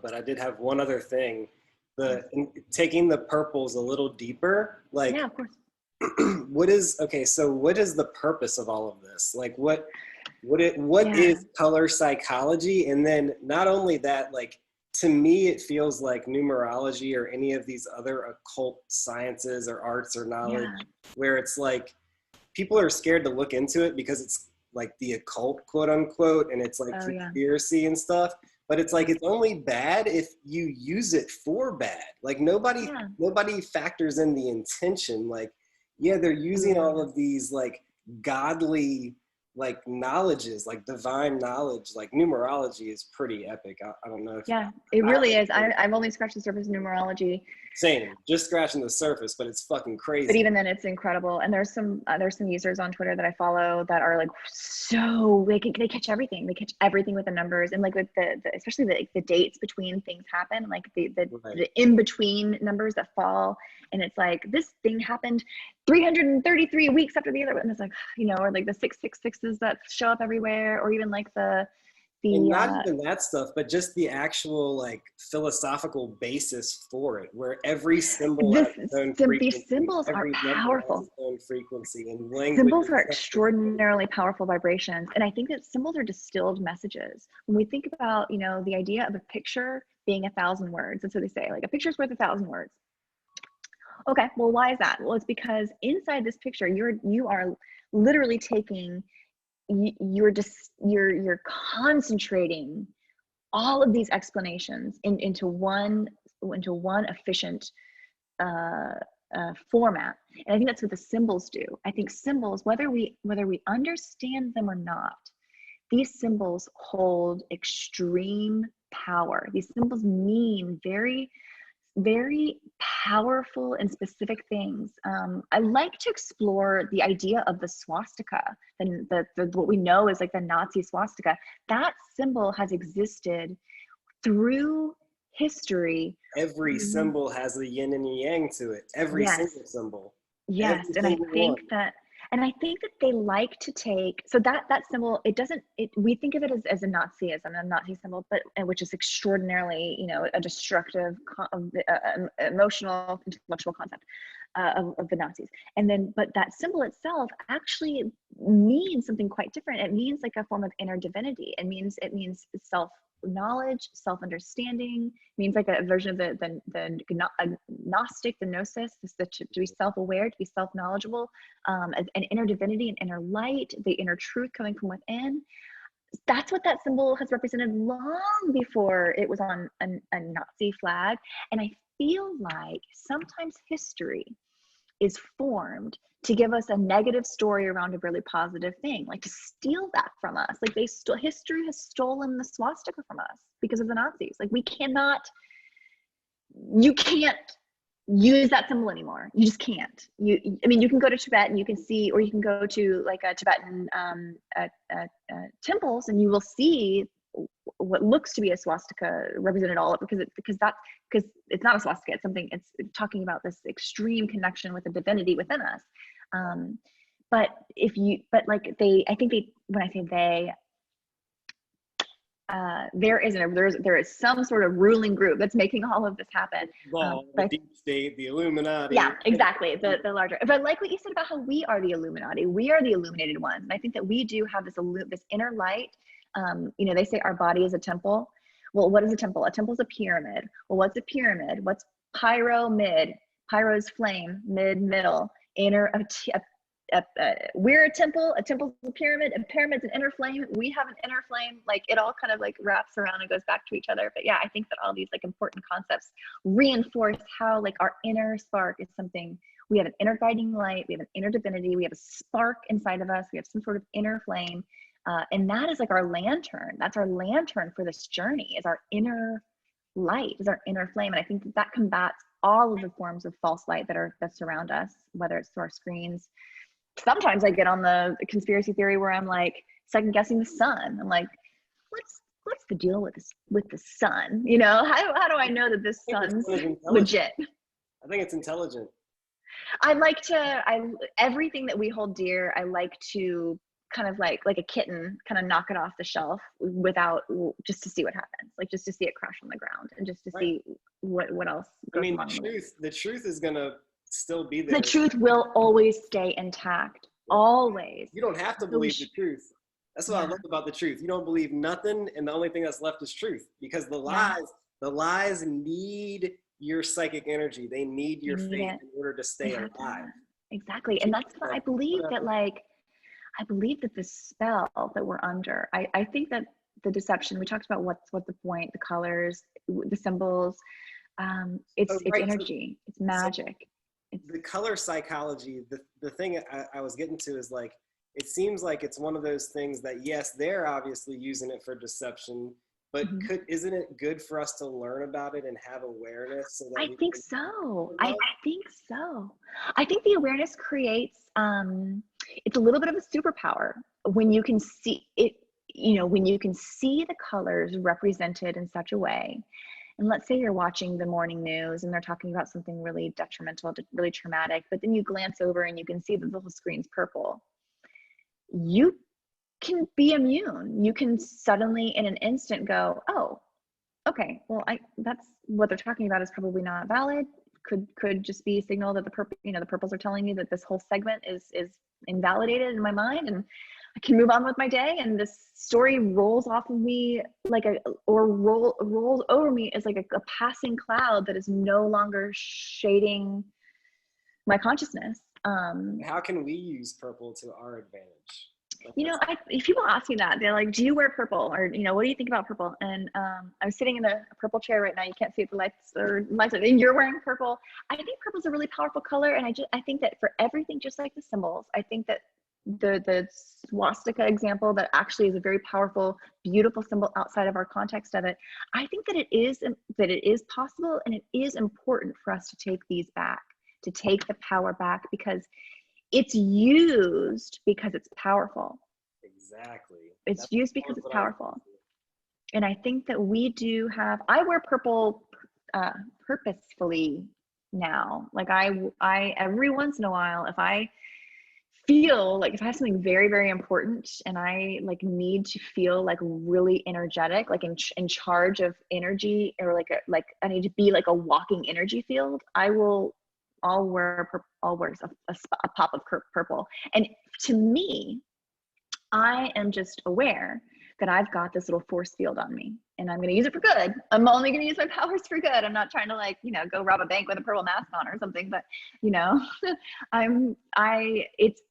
but I did have one other thing. Taking the purples a little deeper, like, yeah, of course. what is the purpose of all of this? Like, what Yeah. is color psychology? And then not only that, like, to me, it feels like numerology or any of these other occult sciences or arts or knowledge, where it's like people are scared to look into it because it's like the occult, quote unquote, and it's like conspiracy and stuff. But it's like, it's only bad if you use it for bad. Like, nobody factors in the intention. Like, yeah, they're using all of these like godly like knowledges, like divine knowledge. Like, numerology is pretty epic. I don't know if it really is. I've only scratched the surface of numerology. Same, just scratching the surface, but it's fucking crazy. But even then, it's incredible. And there's some users on Twitter that I follow that are like, so they catch everything. They catch everything with the numbers, and like with the especially the dates between things happen, like the in between numbers that fall, and it's like, this thing happened 333 weeks after the other, and it's like, you know, or like the 666s that show up everywhere, or even like and not even that stuff, but just the actual like philosophical basis for it, where every symbol has its own frequency. These symbols are powerful. Has its own frequency, and language. Symbols are extraordinarily powerful vibrations, and I think that symbols are distilled messages. When we think about, you know, the idea of a picture being 1,000 words, that's what they say. Like, a picture is worth 1,000 words. Okay, well, why is that? Well, it's because inside this picture, you are literally taking. You're concentrating all of these explanations into one efficient format, and I think that's what the symbols do. I think symbols, whether we understand them or not, these symbols hold extreme power. These symbols mean very, very powerful and specific things. I like to explore the idea of the swastika, and what we know is like the Nazi swastika. That symbol has existed through history. Every symbol has a yin and a yang to it. Every single symbol. Yes, and I think that they like to take, so that symbol, we think of it as a Nazism, a Nazi symbol, but which is extraordinarily, you know, a destructive, emotional, intellectual concept of the Nazis. And then, but that symbol itself actually means something quite different. It means like a form of inner divinity. It means self-knowledge, self-understanding. Means like a version of the Gnostic, the gnosis, to be self-aware, to be self-knowledgeable, an inner divinity, an inner light, the inner truth coming from within. That's what that symbol has represented long before it was on a Nazi flag. And I feel like sometimes history is formed to give us a negative story around a really positive thing, like to steal that from us. Like history has stolen the swastika from us because of the Nazis. Like you can't use that symbol anymore. You just can't. I mean, you can go to Tibet and you can see, or you can go to like a Tibetan temples, and you will see what looks to be a swastika represented all up, because it's not a swastika. It's something. It's talking about this extreme connection with the divinity within us. But I think when I say they, there is some sort of ruling group that's making all of this happen. The deep state, the Illuminati. Yeah, exactly. The larger. But I like what you said about how we are the Illuminati. We are the illuminated ones. And I think that we do have this inner light. You know, they say our body is a temple. Well, what is a temple? A temple is a pyramid. Well, what's a pyramid? What's pyramid? Pyro is flame, middle, inner. We're a temple. A temple's a pyramid. A pyramid's an inner flame. We have an inner flame. Like, it all kind of like wraps around and goes back to each other. But yeah, I think that all these like important concepts reinforce how like our inner spark is something. We have an inner guiding light. We have an inner divinity. We have a spark inside of us. We have some sort of inner flame. And that is like our lantern. That's our lantern for this journey, is our inner light, is our inner flame. And I think that combats all of the forms of false light that surround us, whether it's through our screens. Sometimes I get on the conspiracy theory where I'm like second guessing the sun. I'm like, what's the deal with the sun? You know, how do I know that this sun's legit? I think it's intelligent. Everything that we hold dear, I like to kind of like a kitten, kind of knock it off the shelf without, just to see what happens, like just to see it crash on the ground and just to see what else goes on. The truth is gonna still be there. The truth will always stay intact, always. You don't have to believe the truth. That's what I love about the truth. You don't believe nothing, and the only thing that's left is truth, because the lies need your psychic energy. They need your faith in order to stay alive. Exactly. And that's what I believe that, like, I believe that the spell that we're under, I think that the deception, we talked about what's the point, the colors, the symbols, it's energy, it's magic. The color psychology, the thing I was getting to is, like, it seems like it's one of those things that, yes, they're obviously using it for deception, but isn't it good for us to learn about it and have awareness? So that I think so. I think so. I think the awareness creates, it's a little bit of a superpower when you can see it, you know, when you can see the colors represented in such a way. And let's say you're watching the morning news and they're talking about something really detrimental, really traumatic, but then you glance over and you can see that the whole screen's purple. You can be immune. You can suddenly in an instant go, oh, okay, well, that's what they're talking about is probably not valid. Could just be a signal that the purples are telling me that this whole segment is invalidated in my mind, and I can move on with my day, and this story rolls off of me rolls over me as like a passing cloud that is no longer shading my consciousness. How can we use purple to our advantage? You know, if people ask me that, they're like, do you wear purple? Or, you know, what do you think about purple? And I'm sitting in a purple chair right now. You can't see the lights, and you're wearing purple. I think purple is a really powerful color. And I think that for everything, just like the symbols, I think that the swastika example that actually is a very powerful, beautiful symbol outside of our context of it. I think that it is possible, and it is important for us to take these back, to take the power back, because it's used because it's powerful. Exactly. It's used because it's powerful. And I think that we do I wear purple purposefully now. Like I every once in a while, if I feel like, if I have something very, very important and I like need to feel like really energetic, like in charge of energy, or like I need to be like a walking energy field, I'll wear a pop of purple. And to me, I am just aware that I've got this little force field on me, and I'm going to use it for good. I'm only going to use my powers for good. I'm not trying to, like, you know, go rob a bank with a purple mask on or something, but, you know, it's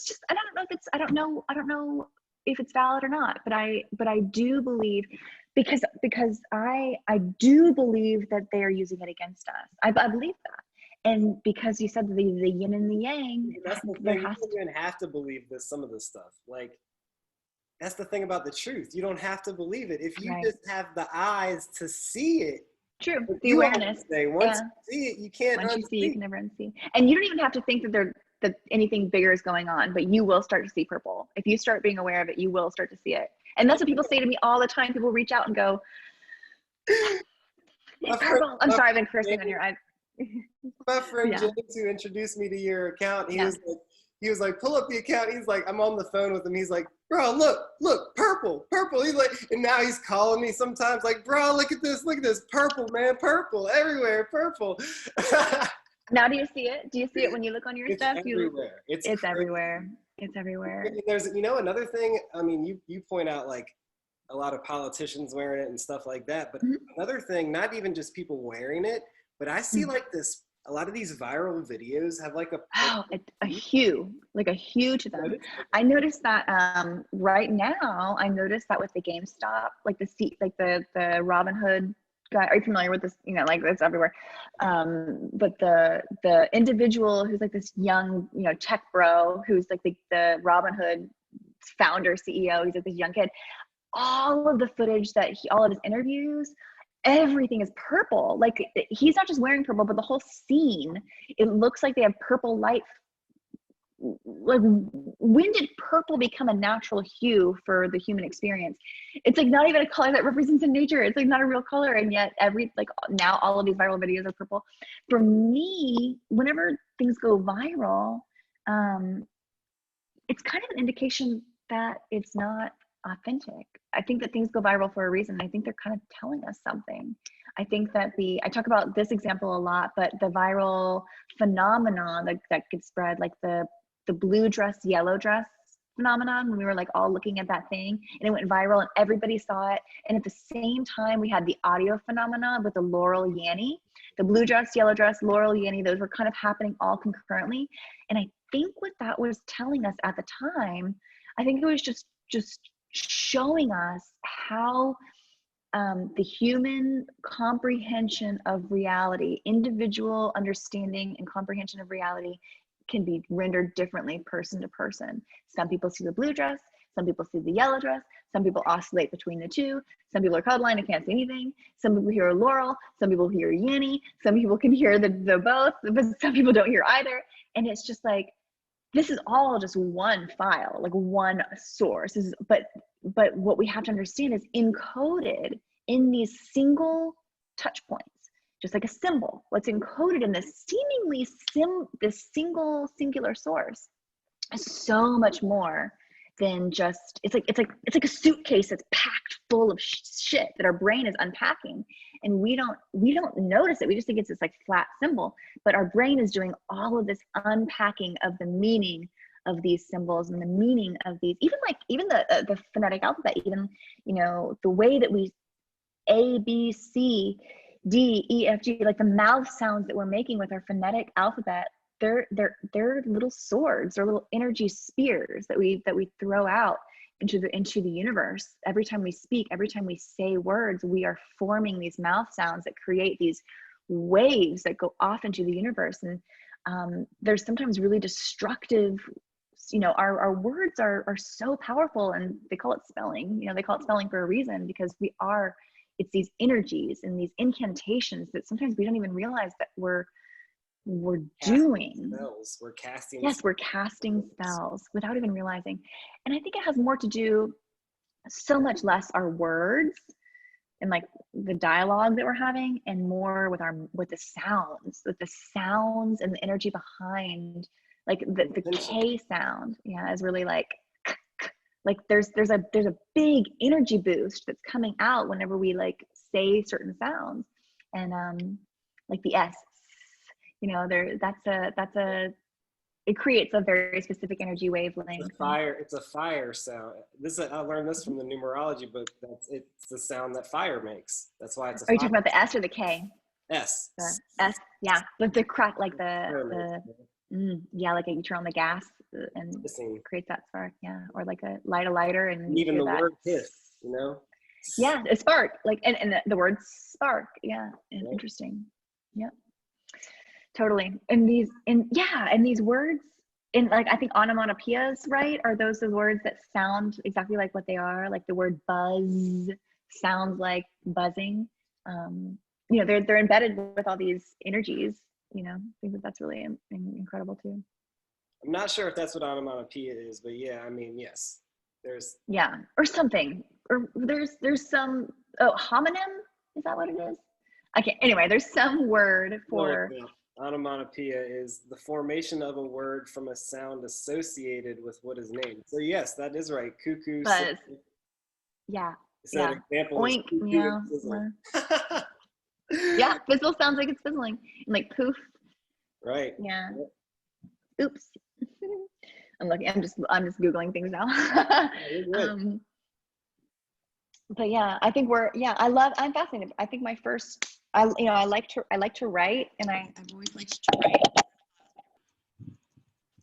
just, I don't know if it's valid or not, but I do believe, because I do believe that they are using it against us. I believe that. And because you said the yin and the yang, that's the thing. You don't even have to believe some of this stuff. Like, that's the thing about the truth. You don't have to believe it. If you just have the eyes to see it. True. The awareness. Once you see it, you can't. Once you see, you can never unsee. And you don't even have to think that anything bigger is going on, but you will start to see purple. If you start being aware of it, you will start to see it. And that's what people say to me all the time. People reach out and go, purple. I'm sorry, I've been cursing on your eyes. My friend James, who introduced me to your account, he was like, pull up the account. He's like, I'm on the phone with him. He's like, bro, look, purple. He's like, and now he's calling me sometimes like, bro, look at this, purple, man, purple everywhere, purple. Now, do you see it? Do you see it when you look on your stuff? Everywhere. It's everywhere. It's everywhere. There's, you know, another thing. I mean, you point out like a lot of politicians wearing it and stuff like that, but another thing, not even just people wearing it, but I see like this, a lot of these viral videos have like a hue to them. I noticed that right now, I noticed that with the GameStop, like the Robin Hood guy. Are you familiar with this? You know, like it's everywhere. But the individual who's like this young, you know, tech bro, who's like the Robin Hood founder, CEO, he's like this young kid. All of the footage all of his interviews, everything is purple. Like, he's not just wearing purple, but the whole scene, it looks like they have purple light. Like, when did purple become a natural hue for the human experience? It's like not even a color that represents in nature. It's like not a real color, and yet now all of these viral videos are purple. For me, whenever things go viral, it's kind of an indication that it's not authentic. I think that things go viral for a reason. I think they're kind of telling us something. I think that I talk about this example a lot, but the viral phenomenon that gets spread, like the blue dress, yellow dress phenomenon, when we were like all looking at that thing and it went viral and everybody saw it. And at the same time, we had the audio phenomenon with the Laurel Yanny, the blue dress, yellow dress, Laurel Yanny, those were kind of happening all concurrently. And I think what that was telling us at the time, I think it was just showing us how the human comprehension of reality, individual understanding and comprehension of reality can be rendered differently person to person. Some people see the blue dress, some people see the yellow dress, some people oscillate between the two, some people are colorblind and can't see anything, some people hear Laurel, some people hear Yanny, some people can hear the both, but some people don't hear either. And it's just like, this is all just one file, like one source. But what we have to understand is encoded in these single touch points, just like a symbol. What's encoded in this seemingly this single singular source is so much more than just, it's like a suitcase that's packed full of shit that our brain is unpacking, and we don't notice it. We just think it's this like flat symbol, but our brain is doing all of this unpacking of the meaning of these symbols and the meaning of these, even the phonetic alphabet, even, you know, the way that we A, B, C, D, E, F, G, like the mouth sounds that we're making with our phonetic alphabet, they're little swords, they're little energy spears that we throw out into the universe. Every time we speak, every time we say words, we are forming these mouth sounds that create these waves that go off into the universe. And there's sometimes really destructive, you know, our words are so powerful, and they call it spelling. You know, they call it spelling for a reason, because it's these energies and these incantations that sometimes we don't even realize that we're doing. Spells. We're casting. Yes, we're casting spells without even realizing. And I think it has more to do, so much less our words and like the dialogue that we're having, and more with the sounds and the energy behind, like the K sound. Yeah, is really like there's a big energy boost that's coming out whenever we like say certain sounds. And like the S, you know, it creates a very specific energy wavelength. It's a fire sound. I learned this from the numerology book. It's the sound that fire makes. That's why it's a fire. Are you talking about the S or the K? S. The S, yeah. But the crack, like yeah, like you turn on the gas and creates that spark, yeah. Or like light a lighter and even the word hiss, you know? Yeah, a spark, like, and the word spark, yeah. And interesting. Yep. Totally. And these words, and like, I think onomatopoeias, right? Are those the words that sound exactly like what they are? Like the word buzz sounds like buzzing. You know, they're embedded with all these energies, you know. I think that's really incredible too. I'm not sure if that's what onomatopoeia is, but yeah, I mean, yes. There's. Yeah, or something. Or there's some, homonym? Is that what it is? Okay, anyway, there's some word for. Onomatopoeia is the formation of a word from a sound associated with what is named. So yes, that is right. Cuckoo. Buzz. Yeah. So yeah. Example Oink. Yeah. Yeah. Fizzle sounds like it's fizzling. And like poof. Right. Yeah. Yep. Oops. I'm looking. I'm just Googling things now. But yeah, I think I'm fascinated. I think my first, I like to write, and I've always liked to write.